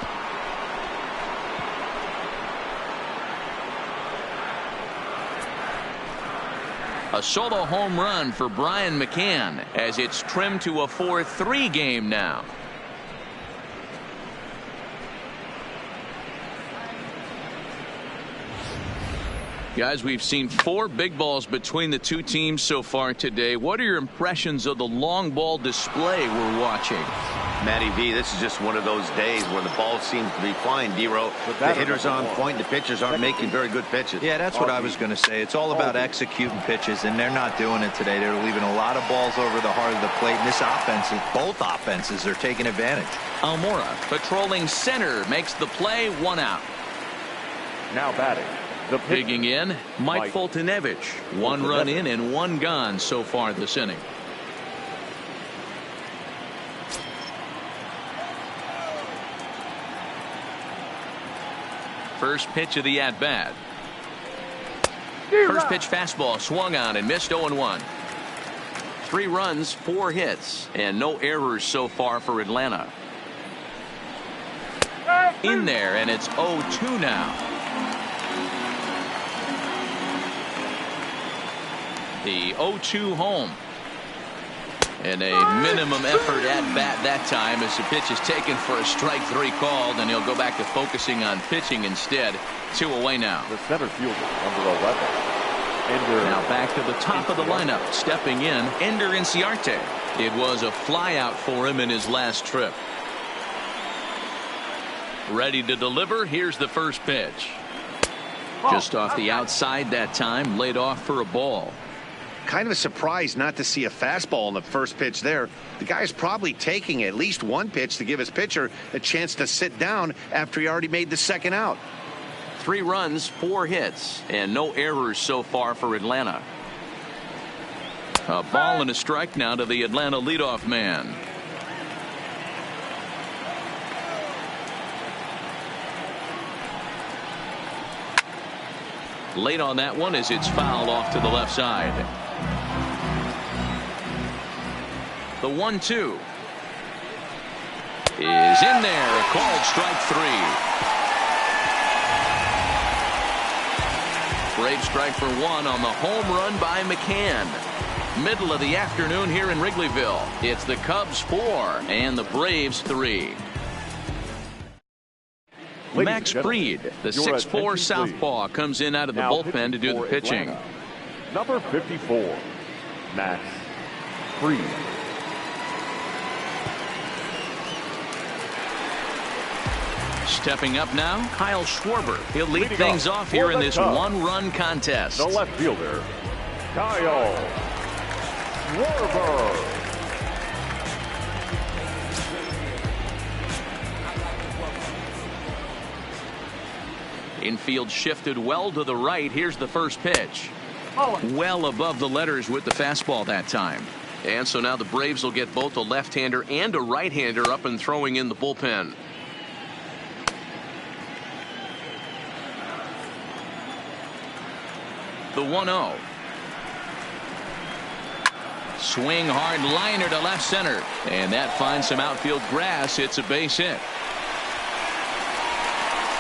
A solo home run for Brian McCann as it's trimmed to a 4-3 game now. Guys, we've seen 4 big balls between the 2 teams so far today. What are your impressions of the long ball display we're watching? Matty V, this is just one of those days where the ball seems to be flying, D-Row. The hitter's on point, the pitchers aren't making very good pitches. Yeah, that's what I was going to say. It's all about executing pitches, and they're not doing it today. They're leaving a lot of balls over the heart of the plate, and this offense, both offenses are taking advantage. Almora patrolling center makes the play, 1 out. Now batting. Digging in, Mike Foltynewicz. 1 run in and 1 gone so far this inning. First pitch of the at-bat. First pitch fastball swung on and missed 0-1. 3 runs, 4 hits, and no errors so far for Atlanta. In there, and it's 0-2 now. The 0-2 home. And a minimum effort at bat that time as the pitch is taken for a strike 3 called, and he'll go back to focusing on pitching instead. 2 away now. The center fielder, number 11. Ender. Now back to the top of the lineup. Stepping in, Ender Inciarte. It was a flyout for him in his last trip. Ready to deliver. Here's the first pitch. Just off the outside that time, laid off for a ball. Kind of a surprise not to see a fastball in the first pitch there. The guy's probably taking at least 1 pitch to give his pitcher a chance to sit down after he already made the second out. 3 runs, 4 hits, and no errors so far for Atlanta. A ball and a strike now to the Atlanta leadoff man. Late on that one as it's fouled off to the left side. The 1-2 is in there. Called strike 3. Braves strike for 1 on the home run by McCann. Middle of the afternoon here in Wrigleyville. It's the Cubs 4 and the Braves 3. Max Fried, the 6'4 southpaw, comes in out of the bullpen to do the pitching. Atlanta, number 54, Max Fried. Stepping up now, Kyle Schwarber. He'll lead things off here in this one-run contest. The left fielder, Kyle Schwarber. Infield shifted well to the right. Here's the first pitch. Well above the letters with the fastball that time. And so now the Braves will get both a left-hander and a right-hander up and throwing in the bullpen. The 1-0. Swing hard liner to left center. And that finds some outfield grass. It's a base hit.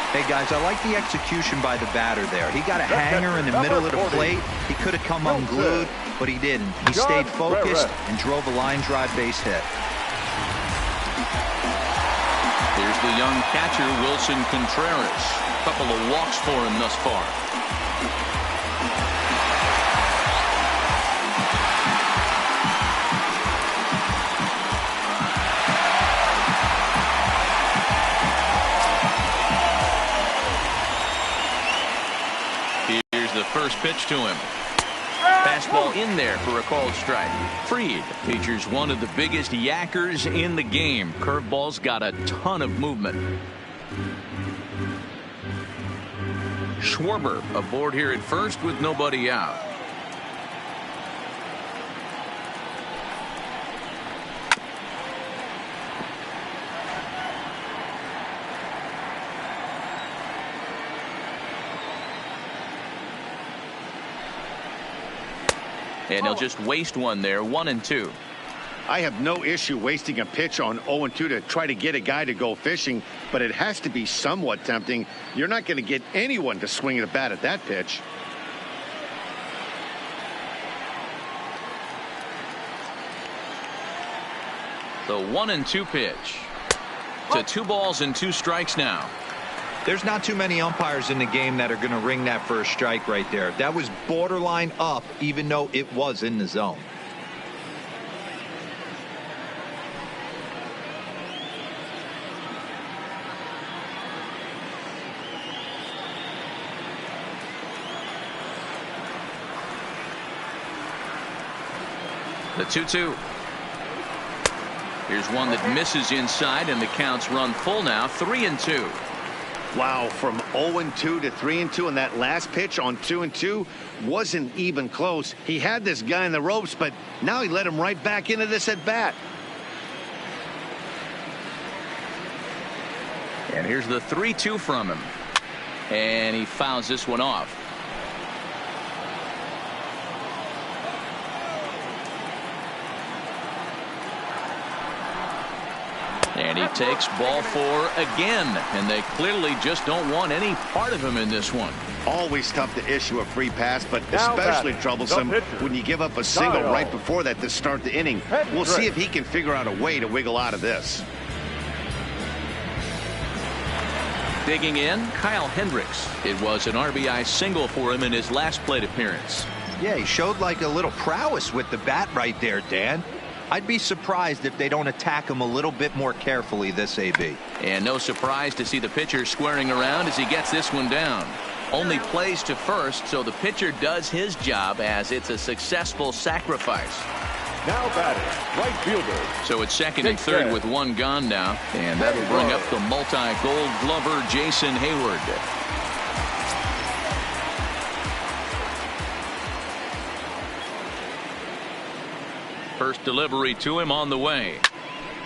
Hey guys, I like the execution by the batter there. He got a hanger in the middle of the plate. He could have come unglued, but he didn't. He stayed focused and drove a line drive base hit. Here's the young catcher, Wilson Contreras. Couple of walks for him thus far. The first pitch to him. Fastball in there for a called strike. Fried features one of the biggest yackers in the game. Curveball's got a ton of movement. Schwarber aboard here at first with nobody out. And he'll just waste one there. 1-2. I have no issue wasting a pitch on 0-2 to try to get a guy to go fishing, but it has to be somewhat tempting. You're not going to get anyone to swing at a bat at that pitch. The 1-2 pitch. To 2 balls and 2 strikes now. There's not too many umpires in the game that are going to ring that first strike right there. That was borderline up, even though it was in the zone. The 2-2. Here's one that misses inside, and the count's run full now. 3-2. Wow, from 0-2 to 3-2, and that last pitch on 2-2 wasn't even close. He had this guy in the ropes, but now he let him right back into this at bat. And here's the 3-2 from him. And he fouls this one off. And he takes ball 4 again, and they clearly just don't want any part of him in this one. Always tough to issue a free pass, but especially troublesome when you give up a single right before that to start the inning. We'll see if he can figure out a way to wiggle out of this. Digging in, Kyle Hendricks. It was an RBI single for him in his last plate appearance. Yeah, he showed like a little prowess with the bat right there, Dan. I'd be surprised if they don't attack him a little bit more carefully this AB. And no surprise to see the pitcher squaring around as he gets this one down. Only plays to first, so the pitcher does his job as it's a successful sacrifice. Now batting, right fielder. So it's second and third with one gone now, and that'll bring up the multi-gold glover Jason Hayward. First delivery to him on the way.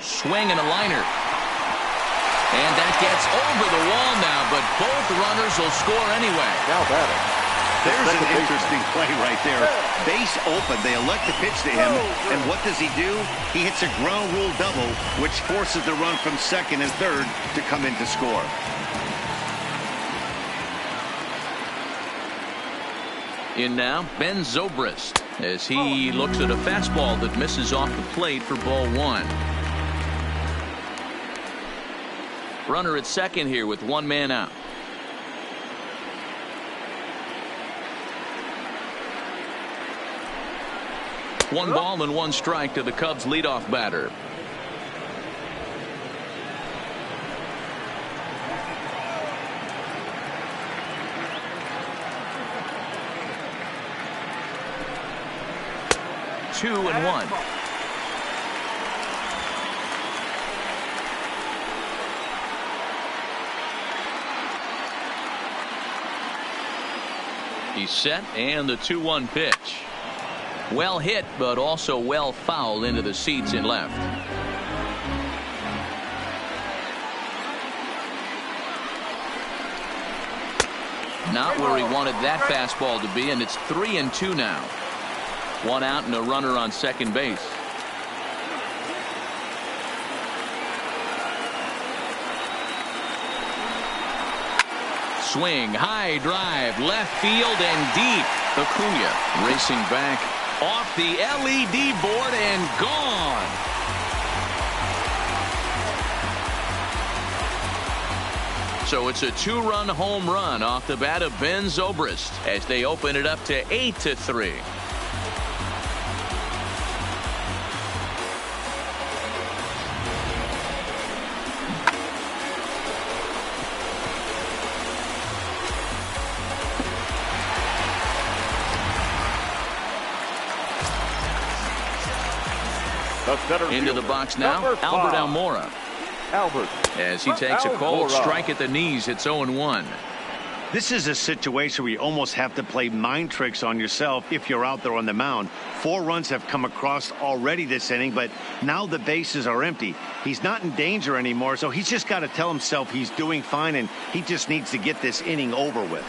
Swing and a liner. And that gets over the wall now, but both runners will score anyway. Now batting, There's an interesting play right there. Base open. They elect to pitch to him. And what does he do? He hits a ground rule double, which forces the run from second and third to come in to score. In now, Ben Zobrist, as he looks at a fastball that misses off the plate for ball one. Runner at second here with one man out. One ball and one strike to the Cubs leadoff batter. Two and one. He's set, and the 2-1 pitch. Well hit, but also well fouled into the seats in left. Not where he wanted that fastball to be, and it's 3-2 now. One out and a runner on second base. Swing, high drive, left field and deep. Acuna racing back off the LED board and gone. So it's a two-run home run off the bat of Ben Zobrist as they open it up to 8-3. Into the box now, Albert Almora. As he takes a cold strike at the knees, it's 0-1. This is a situation where you almost have to play mind tricks on yourself if you're out there on the mound. 4 runs have come across already this inning, but now the bases are empty. He's not in danger anymore, so he's just got to tell himself he's doing fine, and he just needs to get this inning over with.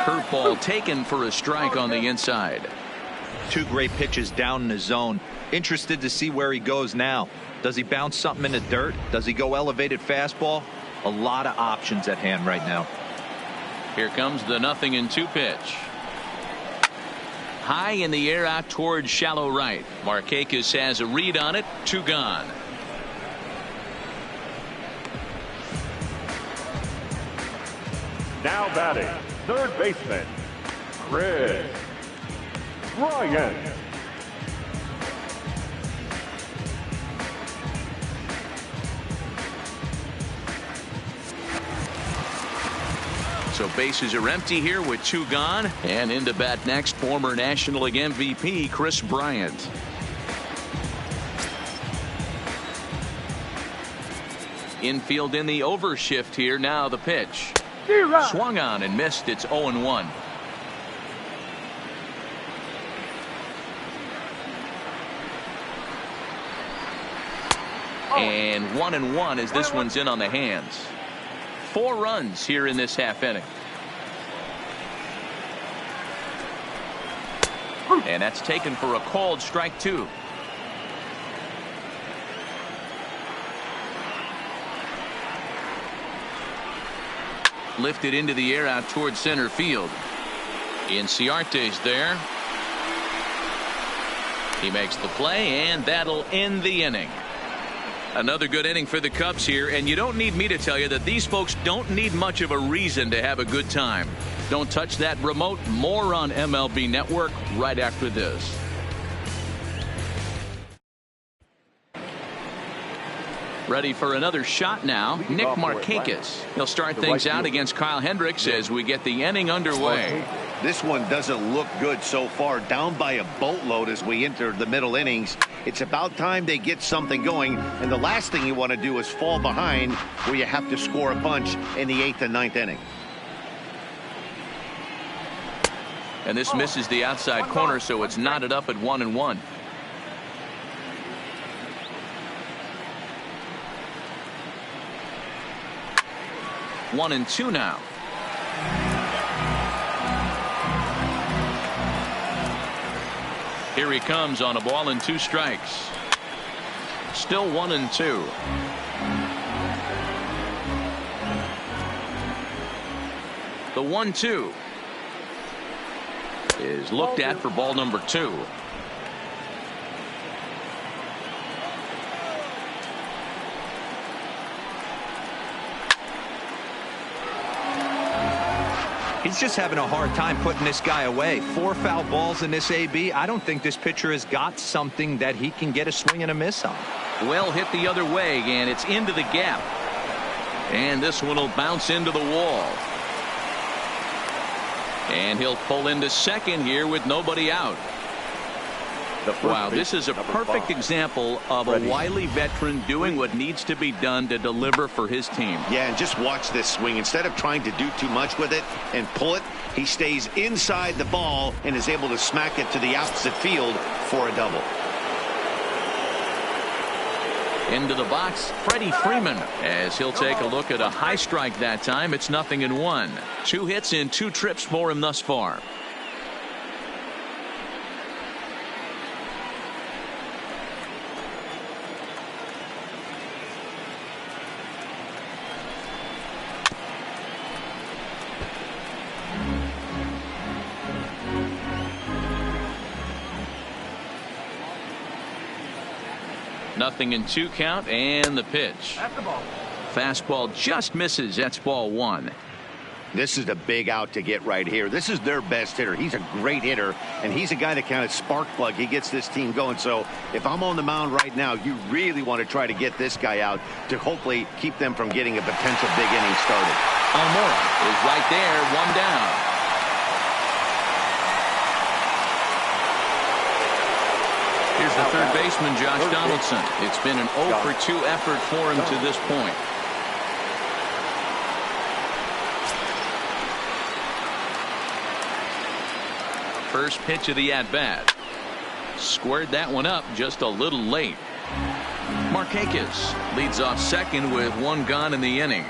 Curveball taken for a strike on the inside. 2 great pitches down in the zone. Interested to see where he goes now. Does he bounce something in the dirt? Does he go elevated fastball? A lot of options at hand right now. Here comes the 0-2 pitch. High in the air out towards shallow right. Markakis has a read on it. 2 gone. Now batting, third baseman, Chris Bryant. So bases are empty here with 2 gone. And into bat next, former National League MVP Chris Bryant. Infield in the overshift here. Now the pitch. Swung on and missed. It's 0-1. And 1-1 as this one's in on the hands. 4 runs here in this half inning. And that's taken for a called strike 2. Lifted into the air out towards center field. Inciarte's there. He makes the play, and that'll end the inning. Another good inning for the Cubs here, and you don't need me to tell you that these folks don't need much of a reason to have a good time. Don't touch that remote. More on MLB Network right after this. Ready for another shot now, Nick Markakis. He'll start things out against Kyle Hendricks as we get the inning underway. This one doesn't look good so far. Down by a boatload as we enter the middle innings. It's about time they get something going, and the last thing you want to do is fall behind where you have to score a bunch in the 8th and 9th inning. And this misses the outside corner, so it's knotted up at 1-1. One and 2 now. Here he comes on a ball and 2 strikes. Still 1-2. The 1-2 is looked at for ball number 2. He's just having a hard time putting this guy away. 4 foul balls in this AB. I don't think this pitcher has got something that he can get a swing and a miss on. Well hit the other way, and it's into the gap. And this one will bounce into the wall. And he'll pull into second here with nobody out. Wow, this is a perfect example of a wily veteran doing what needs to be done to deliver for his team. Yeah, and just watch this swing. Instead of trying to do too much with it and pull it, he stays inside the ball and is able to smack it to the opposite field for a double. Into the box, Freddie Freeman, as he'll take a look at a high strike that time. It's 0-1. 2 hits in 2 trips for him thus far. Nothing in 2 count, and the pitch. That's the ball. Fastball just misses. That's ball 1. This is a big out to get right here. This is their best hitter. He's a great hitter, and he's a guy that kind of spark plug. He gets this team going. So if I'm on the mound right now, you really want to try to get this guy out to hopefully keep them from getting a potential big inning started. Almora is right there, 1 down. Here's the third baseman, Josh Donaldson. It's been an 0-for-2 effort for him to this point. First pitch of the at-bat. Squared that one up just a little late. Markakis leads off second with 1 gone in the inning.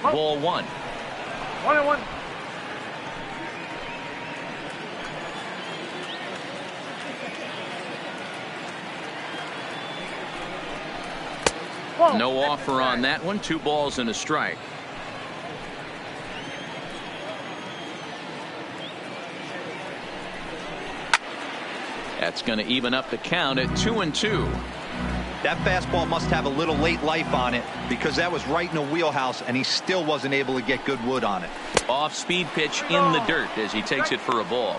Ball 1. 1-1. No offer on that one. 2 balls and a strike. That's going to even up the count at 2-2. That fastball must have a little late life on it because that was right in the wheelhouse and he still wasn't able to get good wood on it. Off speed pitch in the dirt as he takes it for a ball.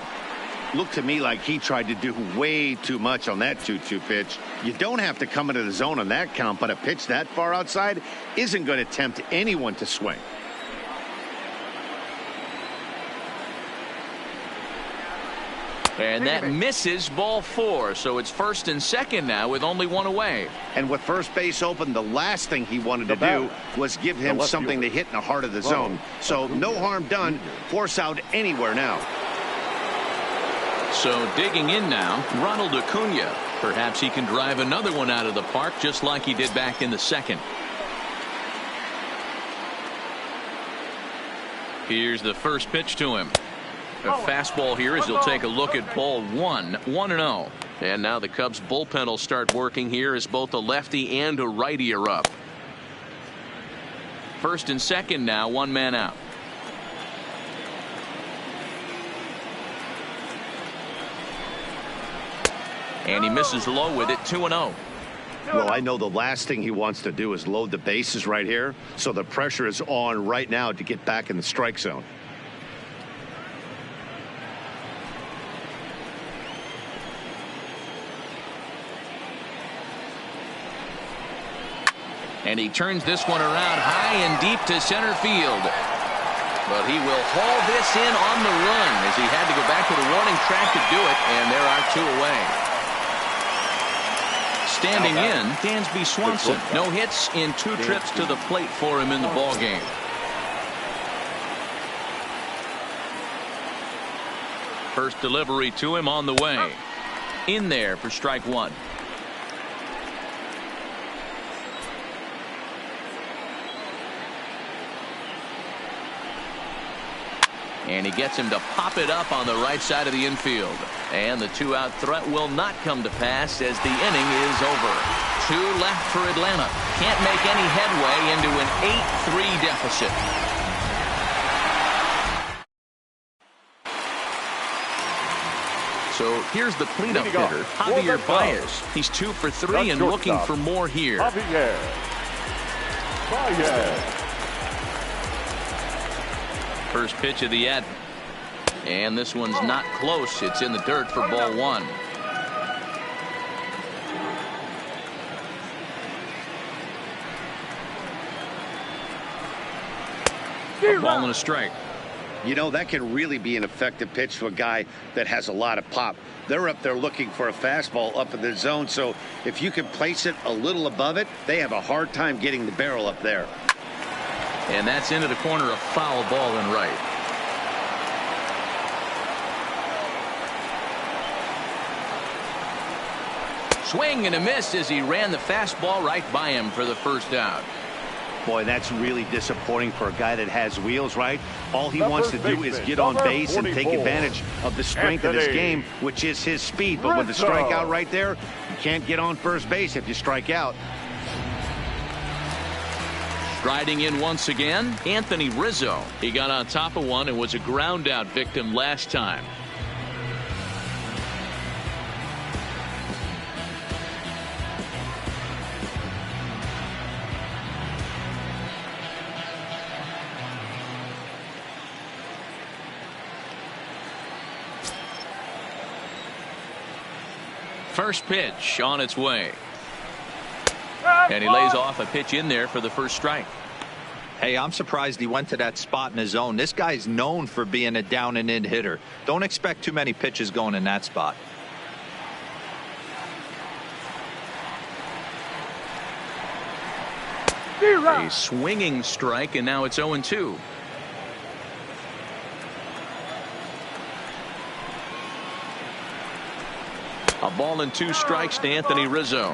Looked to me like he tried to do way too much on that 2-2 pitch. You don't have to come into the zone on that count, but a pitch that far outside isn't going to tempt anyone to swing. And that misses ball 4. So it's first and second now with only 1 away. And with first base open, the last thing he wanted to do was give him something to hit in the heart of the zone. So no harm done. Force out anywhere now. So digging in now, Ronald Acuna. Perhaps he can drive another one out of the park just like he did back in the second. Here's the first pitch to him. A fastball here as he'll take a look at ball 1. 1-0. And now the Cubs bullpen will start working here as both a lefty and a righty are up. First and second now, 1 man out. And he misses low with it. 2-0. Well, I know the last thing he wants to do is load the bases right here. So the pressure is on right now to get back in the strike zone. And he turns this one around high and deep to center field. But he will haul this in on the run as he had to go back to the warning track to do it. And there are 2 away. Standing in, Dansby Swanson. No hits in 2 trips to the plate for him in the ballgame. First delivery to him on the way. In there for strike 1. And he gets him to pop it up on the right side of the infield. And the two-out threat will not come to pass as the inning is over. 2 left for Atlanta. Can't make any headway into an 8-3 deficit. So here's the cleanup hitter, Javier Baez. He's 2 for 3 and looking for more here. Javier Baez. First pitch of the at. And this one's not close. It's in the dirt for ball 1. A ball and a strike. You know, that can really be an effective pitch to a guy that has a lot of pop. They're up there looking for a fastball up in the zone, so if you can place it a little above it, they have a hard time getting the barrel up there. And that's into the corner, a foul ball and right. Swing and a miss as he ran the fastball right by him for the first out. Boy, that's really disappointing for a guy that has wheels, right? All he wants to do is get on base and take advantage of the strength of his game, which is his speed. But with the strikeout right there, you can't get on first base if you strike out. Striding in once again, Anthony Rizzo. He got on top of one and was a ground out victim last time. First pitch on its way. And he lays off a pitch in there for the first strike. Hey, I'm surprised he went to that spot in his zone. This guy's known for being a down and in hitter. Don't expect too many pitches going in that spot. A swinging strike, and now it's 0-2. A ball and 2 strikes to Anthony Rizzo.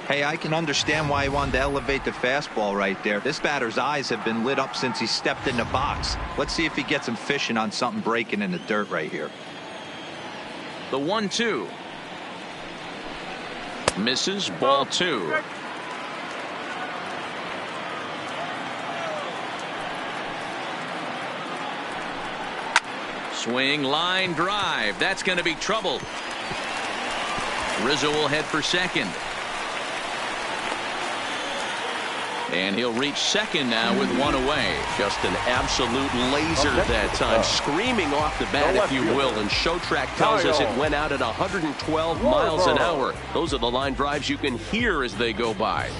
Hey, I can understand why he wanted to elevate the fastball right there. This batter's eyes have been lit up since he stepped in the box. Let's see if he gets him fishing on something breaking in the dirt right here. The 1-2. Misses, ball 2. Swing, line drive. That's going to be trouble. Rizzo will head for second. And he'll reach second now with 1 away. Just an absolute laser that time, screaming off the bat, if you will. And ShowTrack tells us it went out at 112 miles an hour. Those are the line drives you can hear as they go by.